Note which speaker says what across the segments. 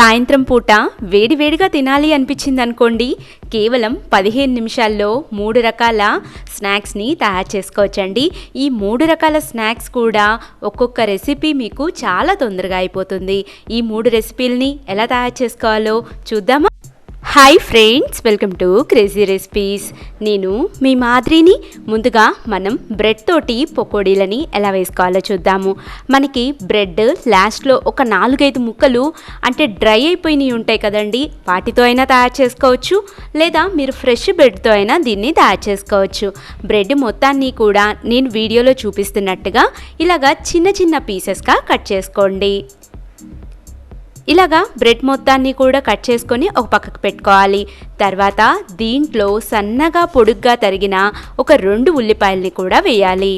Speaker 1: సాయంత్రం పూట వేడివేడిగా తినాలి అనిపించింది అనుకోండి, కేవలం 15 నిమిషాల్లో 3 రకాల స్నాక్స్ని తయారు చేసుకోవచ్చండి. ఈ 3 రకాల స్నాక్స్ కూడా ఒక్కొక్క రెసిపీ మీకు చాలా తొందరగా అయిపోతుంది. ఈ 3 రెసిపీలని ఎలా తయారు చేసుకోవాలో చూద్దామా? Hi friends, welcome to crazy recipes. నేను మీ మాదిరిని. ముందుగా మనం బ్రెడ్ తోటి పకోడీలని ఎలా వేసుకోవాలో చూద్దాము. మనకి బ్రెడ్ లాస్ట్లో ఒక 4-5 ముక్కలు అంటే డ్రై అయిపోయినవి ఉంటాయి కదండి, వాటితో అయినా తయారు చేసుకోవచ్చు, లేదా మీరు ఫ్రెష్ బ్రెడ్తో అయినా దీన్ని తయారు చేసుకోవచ్చు. బ్రెడ్ మొత్తాన్ని కూడా నేను వీడియోలో చూపిస్తున్నట్టుగా ఇలాగా చిన్న చిన్న పీసెస్గా కట్ చేసుకోండి. ఇలాగా బ్రెడ్ మొత్తాన్ని కూడా కట్ చేసుకొని ఒక పక్కకు పెట్టుకోవాలి. తర్వాత దీంట్లో సన్నగా పొడుగ్గా తరిగిన ఒక 2 ఉల్లిపాయల్ని కూడా వేయాలి.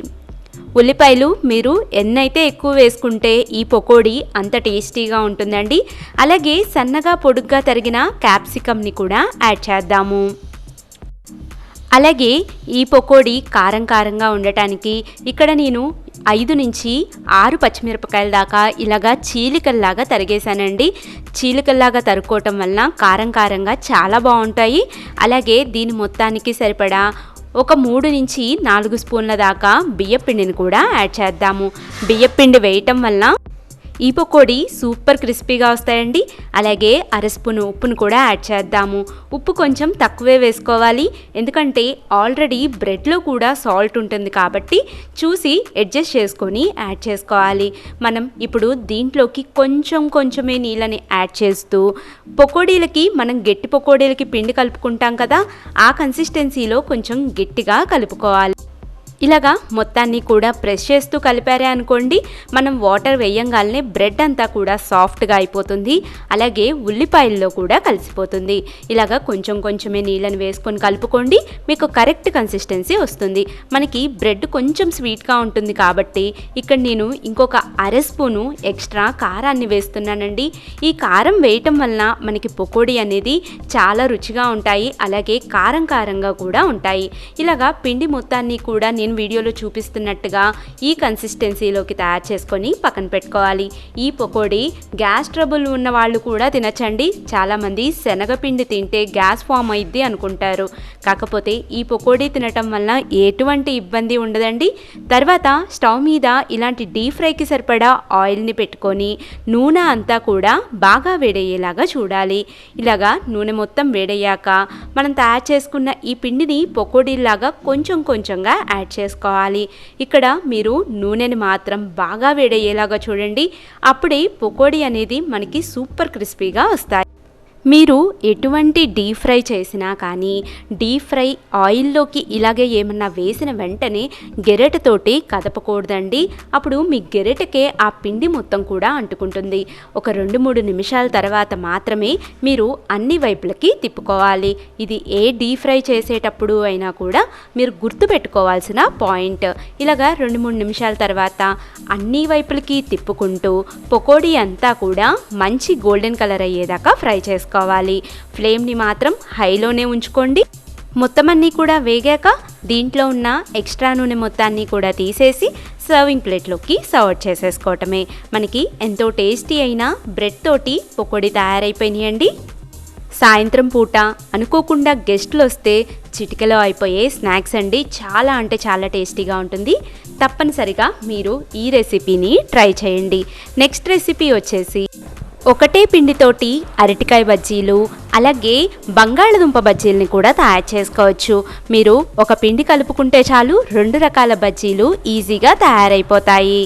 Speaker 1: ఉల్లిపాయలు మీరు ఎన్నైతే ఎక్కువ వేసుకుంటే ఈ పకోడీ అంత టేస్టీగా ఉంటుందండి. అలాగే సన్నగా పొడుగ్గా తరిగిన క్యాప్సికమ్ని కూడా యాడ్ చేద్దాము. అలాగే ఈ పకోడీ కారం కారంగా ఉండటానికి ఇక్కడ నేను 5 నుంచి 6 పచ్చిమిరపకాయల దాకా ఇలాగా చీలికల్లాగా తరిగేశానండి. చీలికల్లాగా తరుక్కోవటం వలన కారం కారంగా చాలా బాగుంటాయి. అలాగే దీని మొత్తానికి సరిపడా ఒక 3 నుంచి 4 స్పూన్ల దాకా బియ్యపిండిని కూడా యాడ్ చేద్దాము. బియ్యపిండి వేయటం వలన ఈ పకోడీ సూపర్ క్రిస్పీగా వస్తాయండి. అలాగే 1 స్పూన్ ఉప్పును కూడా యాడ్ చేద్దాము. ఉప్పు కొంచెం తక్కువే వేసుకోవాలి, ఎందుకంటే ఆల్రెడీ బ్రెడ్లో కూడా సాల్ట్ ఉంటుంది కాబట్టి చూసి అడ్జస్ట్ చేసుకొని యాడ్ చేసుకోవాలి. మనం ఇప్పుడు దీంట్లోకి కొంచెమే నీళ్ళని యాడ్ చేస్తూ పకోడీలకి మనం గట్టి పకోడీలకి పిండి కలుపుకుంటాం కదా, ఆ కన్సిస్టెన్సీలో కొంచెం గట్టిగా కలుపుకోవాలి. ఇలాగా మొత్తాన్ని కూడా ప్రెస్ చేస్తూ కలిపారే అనుకోండి, మనం వాటర్ వేయంగానే బ్రెడ్ అంతా కూడా సాఫ్ట్గా అయిపోతుంది. అలాగే ఉల్లిపాయల్లో కూడా కలిసిపోతుంది. ఇలాగా కొంచెమే నీళ్ళని వేసుకొని కలుపుకోండి, మీకు కరెక్ట్ కన్సిస్టెన్సీ వస్తుంది. మనకి బ్రెడ్ కొంచెం స్వీట్గా ఉంటుంది కాబట్టి ఇక్కడ నేను ఇంకొక 1/2 స్పూను ఎక్స్ట్రా కారాన్ని వేస్తున్నానండి. ఈ కారం వేయటం వలన మనకి పకోడీ అనేది చాలా రుచిగా ఉంటాయి, అలాగే కారంగా కూడా ఉంటాయి. ఇలాగా పిండి మొత్తాన్ని కూడా నేను వీడియోలో చూపిస్తున్నట్టుగా ఈ కన్సిస్టెన్సీలోకి తయారు చేసుకొని పక్కన పెట్టుకోవాలి. ఈ పకోడీ గ్యాస్ ట్రబుల్ ఉన్న వాళ్ళు కూడా తినచ్చండి. చాలామంది శనగపిండి తింటే గ్యాస్ ఫామ్ అయ్యిద్ది అనుకుంటారు, కాకపోతే ఈ పకోడీ తినటం వల్ల ఎటువంటి ఇబ్బంది ఉండదండి. తర్వాత స్టవ్ మీద ఇలాంటి డీప్ ఫ్రైకి సరిపడా ఆయిల్ని పెట్టుకొని నూనె అంతా కూడా బాగా వేడయ్యేలాగా చూడాలి. ఇలాగా నూనె మొత్తం వేడయ్యాక మనం తయారు చేసుకున్న ఈ పిండిని పకోడీలాగా కొంచెంగా యాడ్ చేసుకోవాలి. ఇక్కడ మీరు నూనెని మాత్రం బాగా వేడయ్యేలాగా చూడండి, అప్పుడే పకోడీ అనేది మనకి సూపర్ క్రిస్పీగా వస్తాయి. మీరు ఎటువంటి డీప్ ఫ్రై చేసినా కానీ డీప్ ఫ్రై ఆయిల్లోకి ఇలాగే ఏమన్నా వేసిన వెంటనే గెరెటతోటి కదపకూడదండి. అప్పుడు మీ గెరెటకే ఆ పిండి మొత్తం కూడా అంటుకుంటుంది. ఒక 2-3 నిమిషాల తర్వాత మాత్రమే మీరు అన్ని వైపులకి తిప్పుకోవాలి. ఇది ఏ డీప్ ఫ్రై చేసేటప్పుడు అయినా కూడా మీరు గుర్తుపెట్టుకోవాల్సిన పాయింట్. ఇలాగా 2-3 నిమిషాల తర్వాత అన్ని వైపులకి తిప్పుకుంటూ పకోడీ అంతా కూడా మంచి గోల్డెన్ కలర్ అయ్యేదాకా ఫ్రై చేసుకోవాలి. ఫ్లేమ్ని మాత్రం హైలోనే ఉంచుకోండి. మొత్తం అన్నీ కూడా వేగాక దీంట్లో ఉన్న ఎక్స్ట్రా నూనె మొత్తాన్ని కూడా తీసేసి సర్వింగ్ ప్లేట్లోకి సర్వ్ చేసేసుకోవటమే. మనకి ఎంతో టేస్టీ అయిన బ్రెడ్ తోటి పకోడీ తయారైపోయినాయండి. సాయంత్రం పూట అనుకోకుండా గెస్టులు వస్తే చిటికెలో అయిపోయే స్నాక్స్ అండి. చాలా అంటే చాలా టేస్టీగా ఉంటుంది. తప్పనిసరిగా మీరు ఈ రెసిపీని ట్రై చేయండి. నెక్స్ట్ రెసిపీ వచ్చేసి ఒకటే పిండితోటి అరటికాయ బజ్జీలు, అలాగే బంగాళదుంప బజ్జీలని కూడా తయారు చేసుకోవచ్చు. మీరు ఒక పిండి కలుపుకుంటే చాలు 2 రకాల బజ్జీలు ఈజీగా తయారైపోతాయి.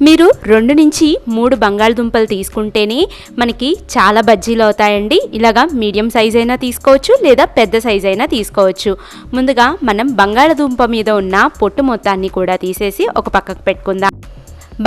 Speaker 1: మీరు 2 నుంచి 3 బంగాళదుంపలు తీసుకుంటేనే మనకి చాలా బజ్జీలు అవుతాయండి. ఇలాగా మీడియం సైజ్ అయినా తీసుకోవచ్చు, లేదా పెద్ద సైజ్ అయినా తీసుకోవచ్చు. ముందుగా మనం బంగాళదుంప మీద ఉన్న పొట్టు మొత్తాన్ని కూడా తీసేసి ఒక పక్కకు పెట్టుకుందాం.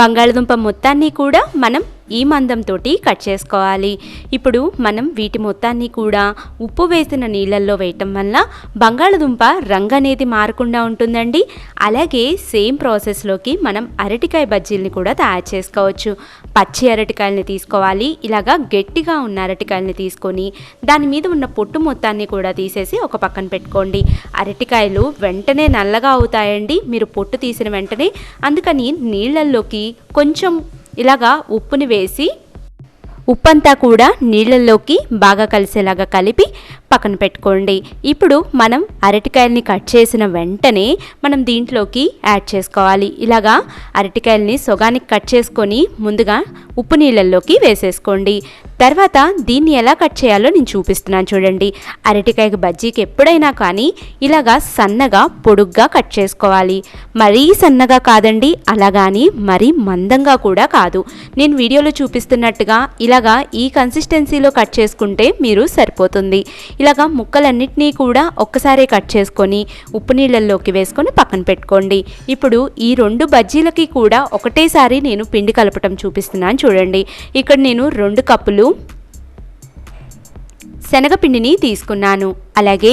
Speaker 1: బంగాళదుంప మొత్తాన్ని కూడా మనం ఈ మందంతో కట్ చేసుకోవాలి. ఇప్పుడు మనం వీటి మొత్తాన్ని కూడా ఉప్పు వేసిన నీళ్ళల్లో వేయటం వల్ల బంగాళదుంప రంగు అనేది మారకుండా ఉంటుందండి. అలాగే సేమ్ ప్రాసెస్లోకి మనం అరటికాయ బజ్జీల్ని కూడా తయారు చేసుకోవచ్చు. పచ్చి అరటికాయలని తీసుకోవాలి. ఇలాగా గట్టిగా ఉన్న అరటికాయలని తీసుకొని దాని మీద ఉన్న పొట్టు మొత్తాన్ని కూడా తీసేసి ఒక పక్కన పెట్టుకోండి. అరటికాయలు వెంటనే నల్లగా అవుతాయండి మీరు పొట్టు తీసిన వెంటనే. అందుకని నీళ్ళల్లోకి కొంచెం ఇలాగా ఉప్పుని వేసి ఉప్పంతా కూడా నీళ్ళల్లోకి బాగా కలిసేలాగా కలిపి పక్కన పెట్టుకోండి. ఇప్పుడు మనం అరటికాయల్ని కట్ చేసిన వెంటనే మనం దీంట్లోకి యాడ్ చేసుకోవాలి. ఇలాగా అరటికాయల్ని సొగానికి కట్ చేసుకొని ముందుగా ఉప్పు నీళ్ళల్లోకి వేసేసుకోండి. తర్వాత దీన్ని ఎలా కట్ చేయాలో నేను చూపిస్తున్నాను చూడండి. అరటికాయ బజ్జీకి ఎప్పుడైనా కానీ ఇలాగా సన్నగా పొడుగ్గా కట్ చేసుకోవాలి. మరీ సన్నగా కాదండి, అలాగాని మరీ మందంగా కూడా కాదు. నేను వీడియోలో చూపిస్తున్నట్టుగా ఇలాగా ఈ కన్సిస్టెన్సీలో కట్ చేసుకుంటే మీరు సరిపోతుంది. ఇలాగా ముక్కలన్నిటినీ కూడా ఒక్కసారి కట్ చేసుకొని ఉప్పు నీళ్ళల్లోకి వేసుకొని పక్కన పెట్టుకోండి. ఇప్పుడు ఈ 2 బజ్జీలకి కూడా ఒకటేసారి నేను పిండి కలపటం చూపిస్తున్నాను చూడండి. ఇక్కడ నేను 2 కప్పులు శనగపిండిని తీసుకున్నాను. అలాగే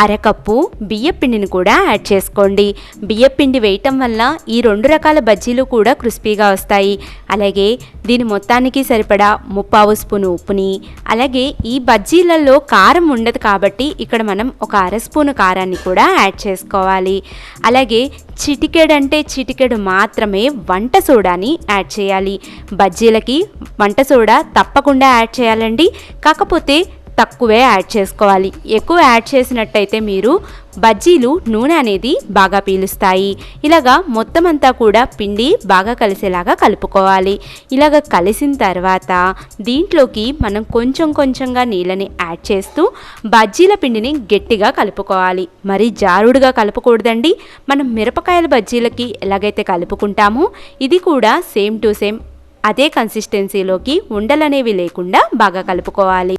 Speaker 1: అరకప్పు బియ్యపిండిని కూడా యాడ్ చేసుకోండి. బియ్యపిండి వేయటం వల్ల ఈ 2 రకాల బజ్జీలు కూడా క్రిస్పీగా వస్తాయి. అలాగే దీని మొత్తానికి సరిపడా 3/4 స్పూను ఉప్పుని, అలాగే ఈ బజ్జీలలో కారం ఉండదు కాబట్టి ఇక్కడ మనం ఒక 1/2 స్పూను కారాన్ని కూడా యాడ్ చేసుకోవాలి. అలాగే చిటికెడు మాత్రమే వంట సోడాని యాడ్ చేయాలి. బజ్జీలకి వంట సోడా తప్పకుండా యాడ్ చేయాలండి, కాకపోతే తక్కువే యాడ్ చేసుకోవాలి. ఎక్కువ యాడ్ చేసినట్టయితే మీరు బజ్జీలు నూనె అనేది బాగా పీలుస్తాయి. ఇలాగా మొత్తం అంతా కూడా పిండి బాగా కలిసేలాగా కలుపుకోవాలి. ఇలాగ కలిసిన తర్వాత దీంట్లోకి మనం కొంచెంగా నీళ్ళని యాడ్ చేస్తూ బజ్జీల పిండిని గట్టిగా కలుపుకోవాలి. మరి జారుడుగా కలుపుకూడదండి. మనం మిరపకాయల బజ్జీలకి ఎలాగైతే కలుపుకుంటామో ఇది కూడా సేమ్ టు సేమ్ అదే కన్సిస్టెన్సీలోకి ఉండలనేవి లేకుండా బాగా కలుపుకోవాలి.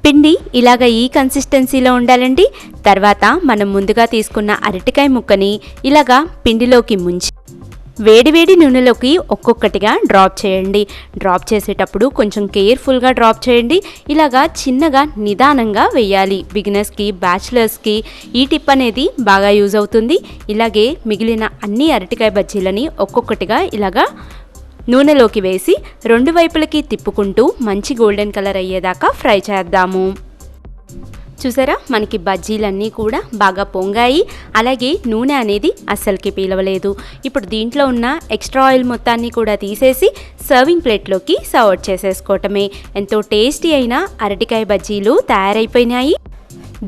Speaker 1: పిండి ఇలాగ ఈ కన్సిస్టెన్సీలో ఉండాలండి. తర్వాత మనం ముందుగా తీసుకున్న అరటికాయ ముక్కని ఇలాగా పిండిలోకి ముంచి వేడివేడి నూనెలోకి ఒక్కొక్కటిగా డ్రాప్ చేయండి. డ్రాప్ చేసేటప్పుడు కొంచెం కేర్ఫుల్గా డ్రాప్ చేయండి. ఇలాగా చిన్నగా నిదానంగా వేయాలి. బిగినర్స్కి, బ్యాచిలర్స్కి ఈ టిప్ అనేది బాగా యూజ్ అవుతుంది. ఇలాగే మిగిలిన అన్ని అరటికాయ బజ్జీలని ఒక్కొక్కటిగా ఇలాగా నూనెలోకి వేసి 2 వైపులకి తిప్పుకుంటూ మంచి గోల్డెన్ కలర్ అయ్యేదాకా ఫ్రై చేద్దాము. చూసారా, మనకి బజ్జీలన్నీ కూడా బాగా పొంగాయి. అలాగే నూనె అనేది అస్సలకి పీలవలేదు. ఇప్పుడు దీంట్లో ఉన్న ఎక్స్ట్రా ఆయిల్ మొత్తాన్ని కూడా తీసేసి సర్వింగ్ ప్లేట్లోకి సర్వ్ చేసేసుకోవటమే. ఎంతో టేస్టీ అయిన అరటికాయ బజ్జీలు తయారైపోయినాయి.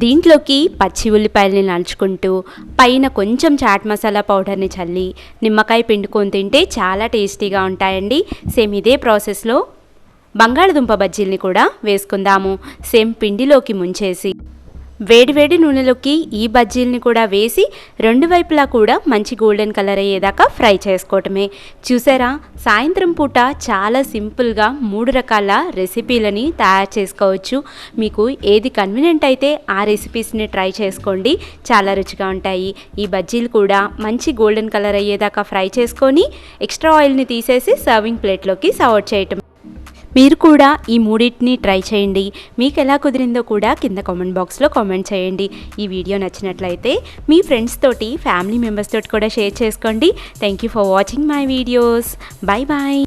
Speaker 1: దీంట్లోకి పచ్చి ఉల్లిపాయల్ని నలుచుకుంటూ పైన కొంచెం చాట్ మసాలా పౌడర్ని చల్లి నిమ్మకాయ పిండుకొని తింటే చాలా టేస్టీగా ఉంటాయండి. సేమ్ ఇదే ప్రాసెస్లో బంగాళదుంప బజ్జీల్ని కూడా వేసుకుందాము. సేమ్ పిండిలోకి ముంచేసి వేడివేడి నూనెలోకి ఈ బజ్జీల్ని కూడా వేసి 2 వైపులా కూడా మంచి గోల్డెన్ కలర్ అయ్యేదాకా ఫ్రై చేసుకోవటమే. చూసారా, సాయంత్రం పూట చాలా సింపుల్గా 3 రకాల రెసిపీలని తయారు చేసుకోవచ్చు. మీకు ఏది కన్వీనియంట్ అయితే ఆ రెసిపీస్ని ట్రై చేసుకోండి, చాలా రుచిగా ఉంటాయి. ఈ బజ్జీలు కూడా మంచి గోల్డెన్ కలర్ అయ్యేదాకా ఫ్రై చేసుకొని ఎక్స్ట్రా ఆయిల్ని తీసేసి సర్వింగ్ ప్లేట్లోకి సర్వ్ చేయటం. మీరు కూడా ఈ 3టిని ట్రై చేయండి. మీకు ఎలా కుదిరిందో కూడా కింద కామెంట్ బాక్స్లో కామెంట్ చేయండి. ఈ వీడియో నచ్చినట్లయితే మీ ఫ్రెండ్స్ తోటి, ఫ్యామిలీ మెంబర్స్ తోటి కూడా షేర్ చేసుకోండి. Thank you for watching my videos. Bye bye.